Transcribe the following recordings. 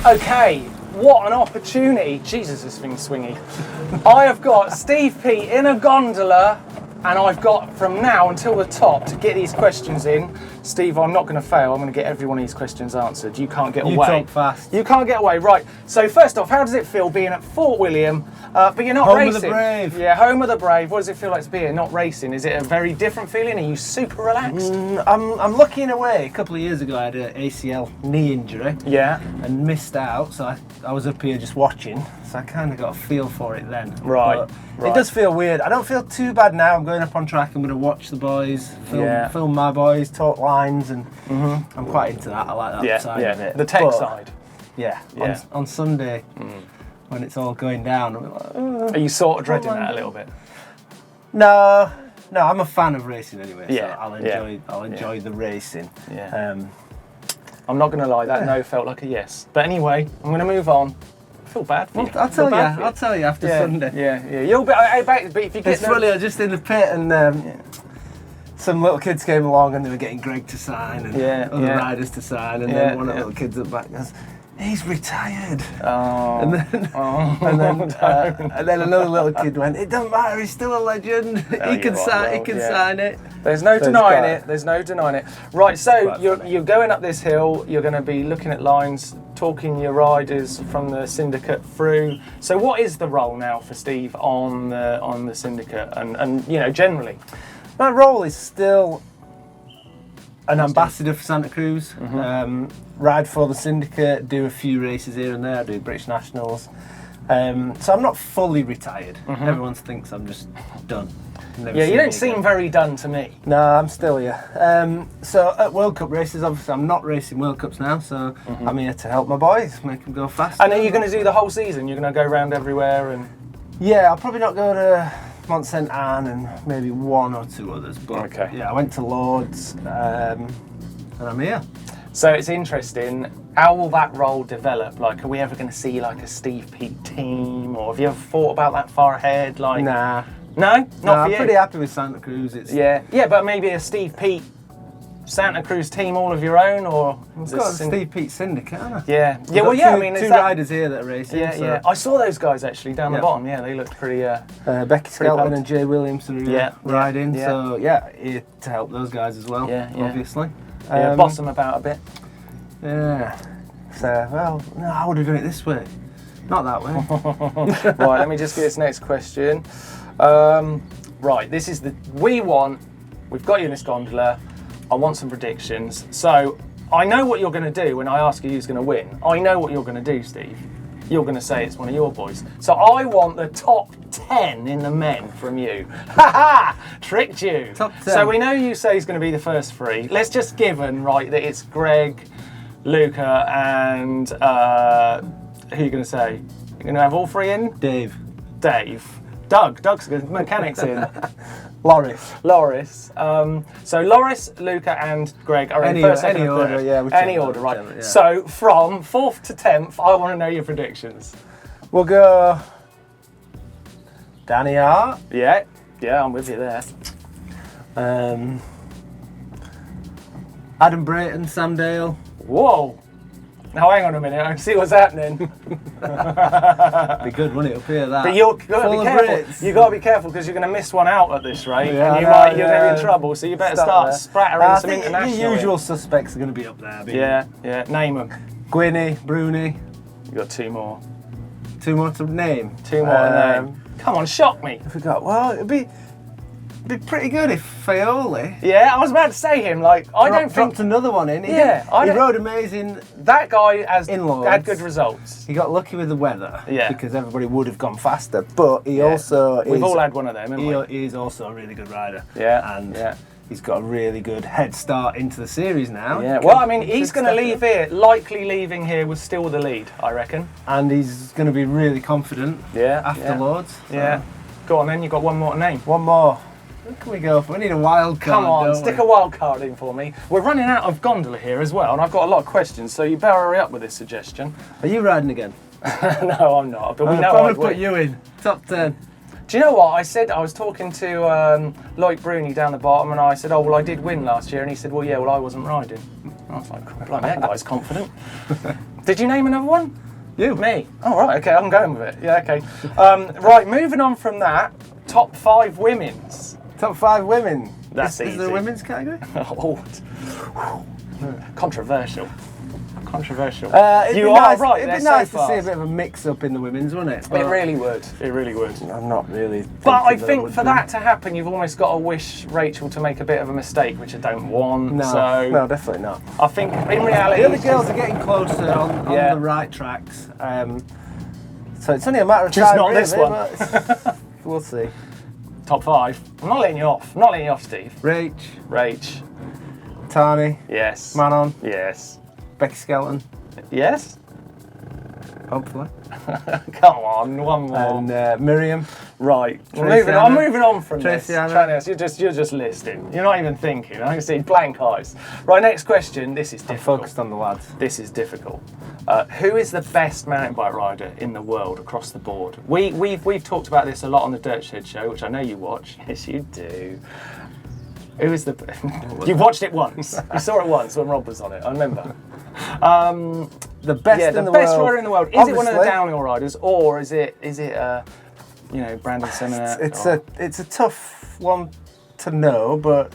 Okay, what an opportunity. Jesus, this thing's swingy. I have got Steve Peat in a gondola, and I've got from now until the top to get these questions in. Steve, I'm not going to fail. I'm going to get every one of these questions answered. You can't get away. You talk fast. You can't get away. Right. So first off, how does it feel being at Fort William, but you're not home racing? Home of the brave. Yeah, home of the brave. What does it feel like to be here, not racing? Is it a very different feeling? Are you super relaxed? I'm lucky in a way. A couple of years ago, I had an ACL knee injury. Yeah. And missed out, so I was up here just watching. So I kind of got a feel for it then. Right. It does feel weird. I don't feel too bad now. I'm going up on track. I'm going to watch the boys, film my boys, talk lines, and I'm quite into that. I like that side of it. The tech side. Yeah. On Sunday, when it's all going down, I'm like, are you sort of dreading that a little bit? No, I'm a fan of racing anyway. Yeah. So I'll enjoy the racing. Yeah. I'm not going to lie. That no felt like a yes. But anyway, I'm going to move on. I feel bad for you. I'll tell you after Sunday. Yeah. You'll be. But if you get it's funny. I was just in the pit and some little kids came along and they were getting Greg to sign and other riders to sign, and then one of the little kids at the back goes, "He's retired." Oh. And then another little kid went, "It doesn't matter. He's still a legend. He can sign it." There's no denying it. There's no denying it. Right. So you're going up this hill. You're going to be looking at lines, talking your riders from the syndicate through. So what is the role now for Steve on the syndicate and generally? My role is still an ambassador for Santa Cruz. Ride for the syndicate, do a few races here and there, do British Nationals. So I'm not fully retired. Everyone thinks I'm just done. You don't seem very done to me. No, I'm still here. So at World Cup races, obviously I'm not racing World Cups now, so I'm here to help my boys, make them go faster. And are you going to do the whole season? You're going to go around everywhere and... Yeah, I'll probably not go to Mont Saint Anne and maybe one or two others, but yeah, I went to Lords and I'm here. So it's interesting. How will that role develop? Like, are we ever going to see like a Steve Peat team, or have you ever thought about that far ahead? Like, nah. No, not for I'm you. pretty happy with Santa Cruz. Yeah, but maybe a Steve Peat Santa Cruz team all of your own, or it's got a Steve Peat syndicate, haven't it? Yeah. I mean, two riders here that are racing. Yeah. I saw those guys actually down the bottom. Yeah, they looked pretty. Becky Skelton and Jay Williamson are riding. Yeah. So here to help those guys as well. Obviously. Boss them about a bit. Yeah. So no, I would have done it this way, not that way. Right. Let me just get this next question. Right. This is we've got you in this gondola. I want some predictions. So I know what you're going to do when I ask you who's going to win. I know what you're going to do, Steve. You're going to say it's one of your boys. So I want the top 10 in the men from you. Ha ha! Tricked you. Top 10. So we know you say he's going to be the first three. Let's just given, right, that it's Greg, Luca, and who are you going to say? You're going to have all three in? Dave. Doug's good. Mechanics in. Loris. So Loris, Luca, and Greg are in first, second, any and order. third. Yeah, any order, right? So from 4th to 10th, I want to know your predictions. We'll go Danny Hart. Yeah, I'm with you there. Adam Brayton, Sam Dale. Whoa. Now hang on a minute, I can see what's happening. Be good, wouldn't it, up here? That. But you've got to be careful. You've got to be careful because you're going to miss one out at this rate, and you're going to be in trouble. So you better start splattering some international. The usual suspects are going to be up there. Yeah. Name them. Gwynny, Bruni. You got two more. Two more to name. Two more to name. Come on, shock me. I forgot. Well, it'd be pretty good if Faoli. Yeah, I was about to say him. Like, I don't think another one in. He rode amazing. That guy has had good results. He got lucky with the weather. Yeah. Because everybody would have gone faster, but he also we've all had one of them. He is also a really good rider. Yeah. And he's got a really good head start into the series now. Yeah. Well, I mean, he's going to leave here. Likely leaving here with still the lead, I reckon. And he's going to be really confident. After Lords. So. Yeah. Go on then. You got one more to name. One more. Who can we go for? We need a wild card. Come on, stick a wild card in for me. We're running out of gondola here as well, and I've got a lot of questions, so you better hurry up with this suggestion. Are you riding again? No, I'm not. But I'm going to put you in. Top 10. Do you know what? I said, I was talking to Lloyd Bruni down the bottom, and I said, oh, well, I did win last year. And he said, well, I wasn't riding. And I was like, blimey, that guy's confident. Did you name another one? You. Me. Oh, right, okay, I'm going with it. Yeah, okay. Right, moving on from that, top 5 women's. Top 5 women. That's Is easy. there a women's category? Oh, controversial. Controversial. It'd You be are nice, right, It'd they're be nice so to see a fast. bit of a mix-up in the women's, wouldn't it? It But really would. It really would. I'm not really. But I thinking think would for be. that to happen, you've almost got to wish Rachel to make a bit of a mistake, which I don't want. No, so no, definitely not. I think in reality, The other girls are getting closer on Yeah. the right tracks. So it's only a matter of Just time. not really, this one. but we'll see. top 5. I'm not letting you off. I'm not letting you off, Steve. Rach, Rach. Tani, Yes. Manon, Yes. Becky Skelton, Yes. hopefully, Come on, one more. and Miriam. Right. Tracy I'm Anna. moving on from Tracy this. Anna. Travis, you're just listing. You're not even thinking. I can see blank eyes. Right. Next question. This is I'm difficult. focused on the lads. This is difficult. Who is the best mountain bike rider in the world across the board? We've talked about this a lot on the Dirt Shed show, which I know you watch. Yes, you do. Who is the? You watched it once. You saw it once when Rob was on it. I remember. The best Yeah, in the the best world. rider in the world. Is it one of the Obviously, downhill riders, or is it Brandon Seminaire? It's a tough one to know, but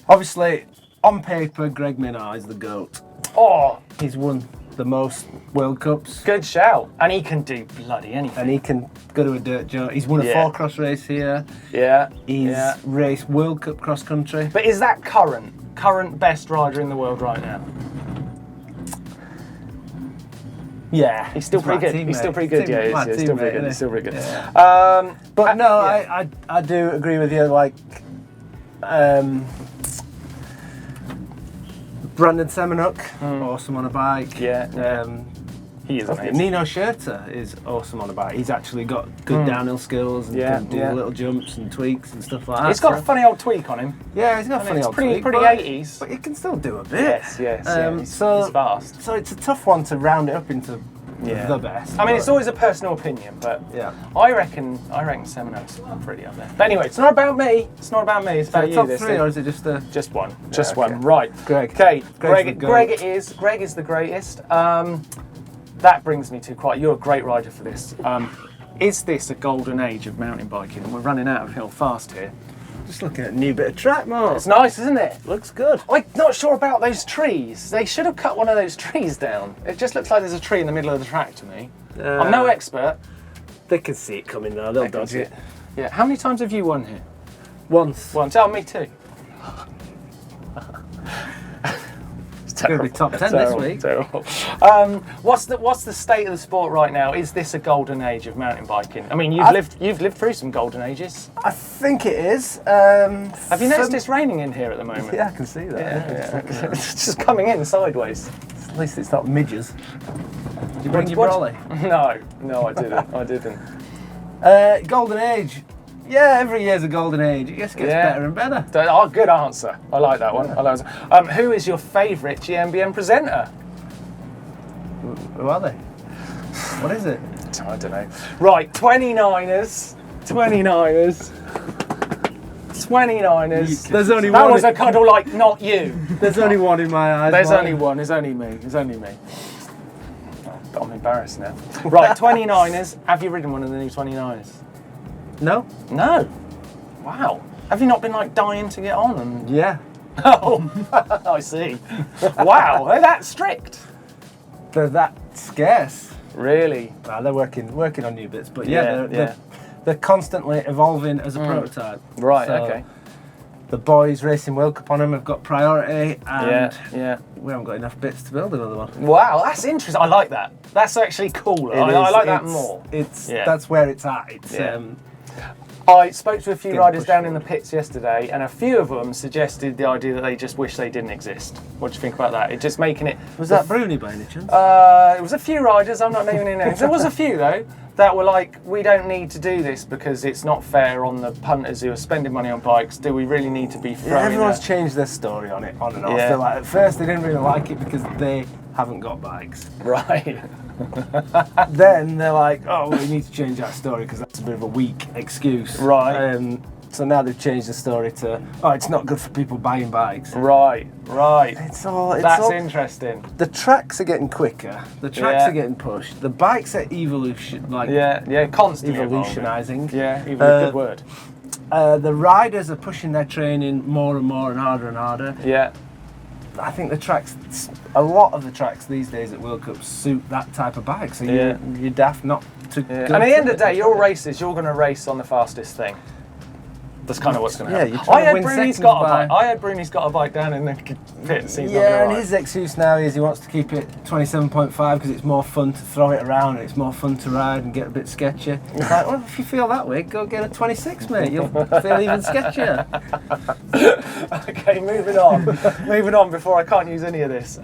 obviously on paper, Greg Minnaar is the GOAT. Oh, He's won the most World Cups, good shout. And he can do bloody anything. and he can go to a dirt joint. He's won a Yeah. 4-cross race here. Yeah. He's yeah. raced World Cup cross country. But is that current best rider in the world right now? Yeah, He's still pretty good. He's still pretty good. Yeah, he's still pretty good. He's still pretty good. Yeah. But no, yeah. I do agree with you. Like, Brandon Semenuk, awesome on a bike. Yeah, yeah. He is amazing. Nino Schurter is awesome on a bike. He's actually got good downhill skills and Yeah, can do yeah. little jumps and tweaks and stuff like that. He's got a So- funny old tweak on him. yeah, he's got a I mean, funny it's old pretty tweak, pretty but- 80s. But he can still do a bit. Yes, yes, yeah. He's fast. So it's a tough one to round it up into Yeah. the best. I mean, it's but- always a personal opinion, but Yeah. I reckon Seminok's pretty up there. But anyway, it's not about me. It's not about me. It's about you. top This 3, thing. or is it just a? Just one. Just okay. one. Right. Greg. Okay. Greg's the goat. Greg is the greatest. That brings me to you're a great rider for this. Is this a golden age of mountain biking? And we're running out of hill fast here. Just looking at a new bit of track, Mark. It's nice, isn't it? Looks good. I'm not sure about those trees. They should have cut one of those trees down. It just looks like there's a tree in the middle of the track to me. I'm no expert. They can see it coming though. They'll dodge it. Yeah. How many times have you won here? Once. Once. Oh, me too. It's going to be top 10 this week. Terrible. What's the state of the sport right now? Is this a golden age of mountain biking? I mean, you've lived through some golden ages. I think it is. Have you noticed it's raining in here at the moment? Yeah, I can see that. Yeah. It's just coming in sideways. At least it's not midges. Did you bring your brolly? No, I didn't. I didn't. Golden age. Yeah, every year's a golden age. It just gets better and better. Oh, good answer. I like that one. I like that. Who is your favourite GMBM presenter? Who are they? What is it? I don't know. Right, 29ers. There's only That one. was a cuddle like not you. There's only one in my eyes. There's Mark. only one. There's only me. Oh, I'm embarrassed now. Right, 29ers. Have you ridden one of the new 29ers? No? No. Wow. Have you not been dying to get on? And... Yeah. Oh, I see. Wow, they're that strict. They're that scarce. Really? Nah, they're working on new bits, but Yeah, they're constantly evolving as a prototype. Right. So Okay. The boys racing World Cup on them have got priority, and Yeah. we haven't got enough bits to build another one. Wow, that's interesting. I like that. That's actually cool. I like that more. That's where it's at. It's I spoke to a few Getting riders pushed down in the pits yesterday, and a few of them suggested the idea that they just wish they didn't exist. What do you think about that? It just making it. Was that Bruni by any chance? It was a few riders. I'm not naming any names. There was a few though that were like, "We don't need to do this because it's not fair on the punters who are spending money on bikes. Do we really need to be throwing?" Everyone's changed their story on it, on and off. Yeah. They're like, at first they didn't really like it because they haven't got bikes. Right. Then they're like, oh, well, we need to change that story because that's a bit of a weak excuse. Right. So now they've changed the story to, oh, it's not good for people buying bikes. Right. It's all. That's interesting. The tracks are getting quicker. The tracks Yeah. are getting pushed. The bikes are Constantly evolutionising. evolving. Yeah, even a good word. The riders are pushing their training more and more and harder and harder. Yeah. I think a lot of the tracks these days at World Cup suit that type of bike. So you're daft not to. Yeah. And at the end of the day, your races, you're going to race on the fastest thing. That's kind of what's going to happen. I heard Bruni's got a bike down in the pits. And his excuse now is he wants to keep it 27.5 because it's more fun to throw it around and it's more fun to ride and get a bit sketchy. It's like, well, if you feel that way, go get a 26, mate. You'll feel even sketchier. Okay, moving on. Moving on before I can't use any of this.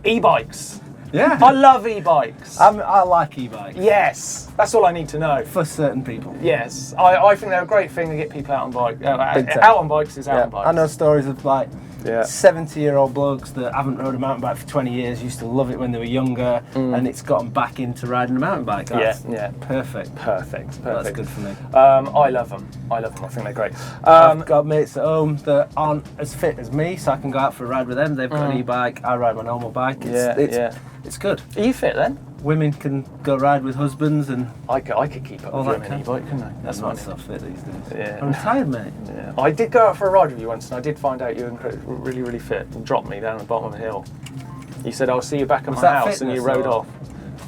E-bikes. Yeah. I love e-bikes. I like e-bikes. Yes, that's all I need to know. For certain people. Yes, I think they're a great thing to get people out on bike. Out on bikes is out on bikes. I know stories of like 70-year-old blokes that haven't rode a mountain bike for 20 years, used to love it when they were younger, and it's got them back into riding a mountain bike. That's perfect. That's good for me. I love them. I think they're great. I've got mates at home that aren't as fit as me, so I can go out for a ride with them. They've got an e-bike, I ride my normal bike. It's good. Are you fit then? Women can go ride with husbands, and I could keep up with you on an e-bike, couldn't I? That's not so fit these days. Yeah. I'm tired, mate. Yeah. I did go out for a ride with you once, and I did find out you were really, really fit. You dropped me down the bottom of a hill. You said, "I'll see you back at my house," and you rode off.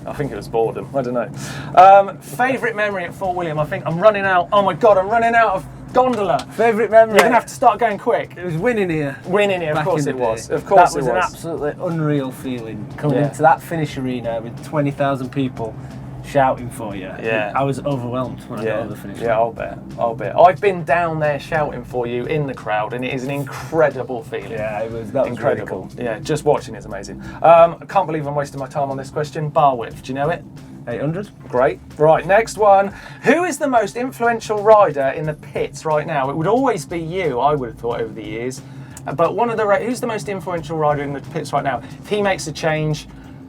I think it was boredom. I don't know. Favourite memory at Fort William? I think I'm running out. Oh my God, I'm running out of gondola. Favourite memory? You're gonna have to start going quick. It was winning here. Winning here, of course it was. Of That course it was. was an absolutely unreal feeling coming into that finish arena with 20,000 people shouting for you. Yeah. I was overwhelmed when I got over the finish line. Yeah, I'll bet. I've been down there shouting for you in the crowd, and it is an incredible feeling. Yeah, that was incredible. Really cool. Yeah, just watching is amazing. I can't believe I'm wasting my time on this question. Bar width, do you know it? 800. Great. Right, next one. Who is the most influential rider in the pits right now? It would always be you, I would have thought, over the years. But who's the most influential rider in the pits right now? If he makes a change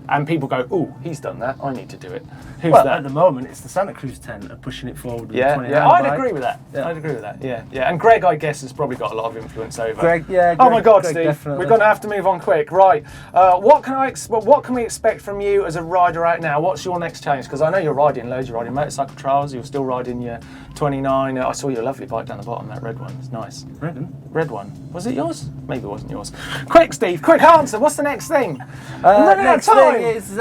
and people go, "Ooh, he's done that, I need to do it." Who's that? At the moment, it's the Santa Cruz 10 are pushing it forward with the 29 I'd bike. agree with that. Yeah. I'd agree with that. Yeah. And Greg, I guess, has probably got a lot of influence over. Greg, oh my God, Greg, Steve, definitely. we're going to have to move on quick. Right. What can we expect from you as a rider right now? What's your next challenge? Because I know you're riding loads. You're riding motorcycle trials. You're still riding your 29. I saw your lovely bike down the bottom. That red one. It's nice. Red one. Was it yours? Maybe it wasn't yours. Quick, Steve. Quick answer. What's the next thing? Next thing is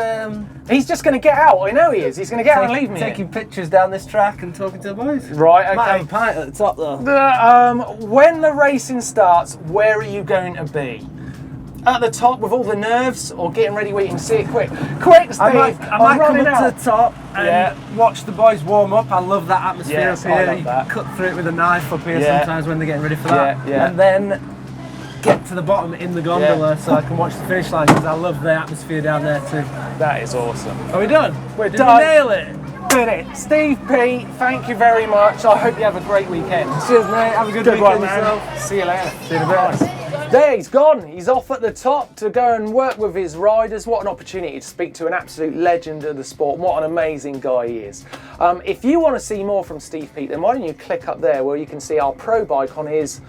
he's just going to get out. I know he is. He's going to get out and leave me. Taking pictures down this track and talking to the boys. Right, okay. Might have a pint at the top though. When the racing starts, where are you going to be? At the top with all the nerves, or getting ready where you can see it quick? Quick, Steve! I might come up to the top and watch the boys warm up. I love that atmosphere up here. I love that. You cut through it with a knife up here sometimes when they're getting ready for that. Yeah. And then get to the bottom in the gondola so I can watch the finish line because I love the atmosphere down there too. That is awesome. Are we done? We're Did done. we nail it? Did it. Steve Peat, thank you very much. I hope you have a great weekend. Cheers, mate. Have a good weekend one, man. yourself. See you later. See you in a bit. There, he's gone. He's off at the top to go and work with his riders. What an opportunity to speak to an absolute legend of the sport. What an amazing guy he is. If you want to see more from Steve Peat, then why don't you click up there where you can see our pro bike on his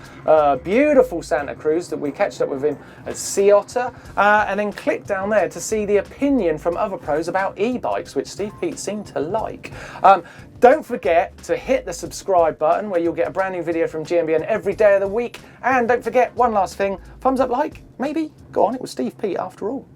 beautiful Santa Cruz that we catched up with him at Sea Otter, and then click down there to see the opinion from other pros about e-bikes, which Steve Peat seemed to like. Don't forget to hit the subscribe button where you'll get a brand new video from GMBN every day of the week. And don't forget, one last thing, thumbs up, like, maybe? Go on, it was Steve Peat after all.